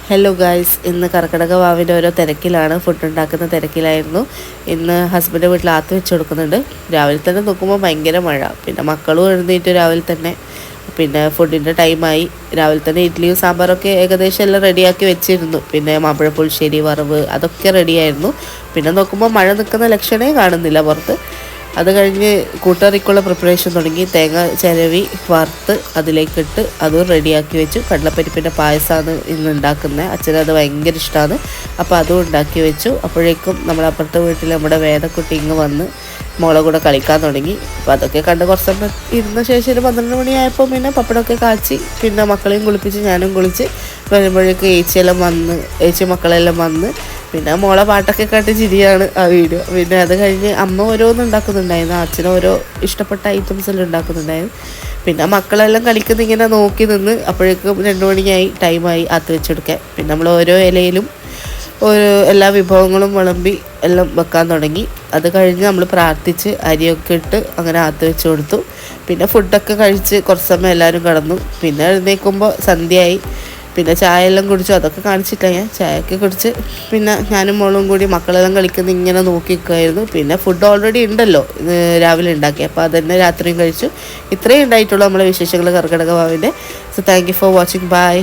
Hello guys, ഇന്ന് കർക്കിടക വാവിൻ്റെ ഓരോ തിരക്കിലാണ്, ഫുഡ് ഉണ്ടാക്കുന്ന തിരക്കിലായിരുന്നു. ഇന്ന് ഹസ്ബൻഡ് വീട്ടിൽ ആത്ത് വെച്ച് കൊടുക്കുന്നുണ്ട്. രാവിലെ തന്നെ നോക്കുമ്പോൾ ഭയങ്കര മഴ, പിന്നെ മക്കളും എഴുന്നേറ്റ് രാവിലെ തന്നെ. പിന്നെ ഫുഡിൻ്റെ ടൈമായി. രാവിലെ തന്നെ ഇഡ്ഡലിയും സാമ്പാറൊക്കെ ഏകദേശം എല്ലാം റെഡിയാക്കി വെച്ചിരുന്നു. പിന്നെ മാമ്പഴ പുളിശ്ശേരി, വറവ് അതൊക്കെ റെഡിയായിരുന്നു. പിന്നെ നോക്കുമ്പോൾ മഴ നിൽക്കുന്ന ലക്ഷണമേ കാണുന്നില്ല പുറത്ത്. അത് കഴിഞ്ഞ് കൂട്ടുകറിക്കുള്ള പ്രിപ്പറേഷൻ തുടങ്ങി. തേങ്ങ ചിരവി വറുത്ത് അതിലേക്കിട്ട് അതും റെഡിയാക്കി വെച്ചു. കടലപ്പരിപ്പിൻ്റെ പായസമാണ് ഇന്ന് ഉണ്ടാക്കുന്നത്. അച്ഛനത് ഭയങ്കര ഇഷ്ടമാണ്. അപ്പോൾ അതും ഉണ്ടാക്കി വെച്ചു. അപ്പോഴേക്കും നമ്മുടെ അപ്പുറത്തെ വീട്ടിൽ നമ്മുടെ വേദക്കുട്ടി ഇങ്ങ് വന്ന് മോളെ കൂടെ കളിക്കാൻ തുടങ്ങി. അപ്പോൾ അതൊക്കെ കണ്ട് കുറച്ച് സമയം ഇരുന്ന ശേഷം ഒരു 12 മണിയായപ്പോൾ പിന്നെ പപ്പടമൊക്കെ കാച്ചി പിന്നെ മക്കളെയും കുളിപ്പിച്ച് ഞാനും കുളിച്ച് വരുമ്പോഴേക്കും ഏച്ചി മക്കളെല്ലാം വന്ന് പിന്നെ മോളെ പാട്ടൊക്കെ കേട്ട് ചിരിയാണ് ആ വീഡിയോ. പിന്നെ അത് കഴിഞ്ഞ് അമ്മ ഓരോന്നും ഉണ്ടാക്കുന്നുണ്ടായിരുന്നു. അച്ഛനും ഓരോ ഇഷ്ടപ്പെട്ട ഐറ്റംസ് എല്ലാം ഉണ്ടാക്കുന്നുണ്ടായിരുന്നു. പിന്നെ മക്കളെല്ലാം കളിക്കുന്ന ഇങ്ങനെ നോക്കി നിന്ന് അപ്പോഴേക്കും 2 മണിയായി, ടൈമായി ആത്ത് വെച്ചെടുക്കാൻ. പിന്നെ നമ്മൾ ഓരോ ഇലയിലും എല്ലാ വിഭവങ്ങളും വിളമ്പി എല്ലാം വെക്കാൻ തുടങ്ങി. അത് കഴിഞ്ഞ് നമ്മൾ പ്രാർത്ഥിച്ച് അരിയൊക്കെ ഇട്ട് അങ്ങനെ ആത്ത് വെച്ച് കൊടുത്തു. പിന്നെ ഫുഡൊക്കെ കഴിച്ച് കുറച്ച് സമയം എല്ലാവരും കിടന്നു. പിന്നെ എഴുന്നേൽക്കുമ്പോൾ സന്ധ്യയായി. പിന്നെ ചായ എല്ലാം കുടിച്ചു. അതൊക്കെ കാണിച്ചിട്ടില്ല ഞാൻ. ചായയൊക്കെ കുടിച്ച് പിന്നെ ഞാനും മോളും കൂടി മക്കളെല്ലാം കളിക്കുന്ന ഇങ്ങനെ നോക്കി നിൽക്കുമായിരുന്നു. പിന്നെ ഫുഡ് ഓൾറെഡി ഉണ്ടല്ലോ രാവിലെ ഉണ്ടാക്കി, അപ്പോൾ അതന്നെ രാത്രിയും കഴിച്ചു. ഇത്രയും ഉണ്ടായിട്ടുള്ളൂ നമ്മളെ വിശേഷങ്ങൾ കർക്കിടക വാവിൻ്റെ. So thank you for watching. By.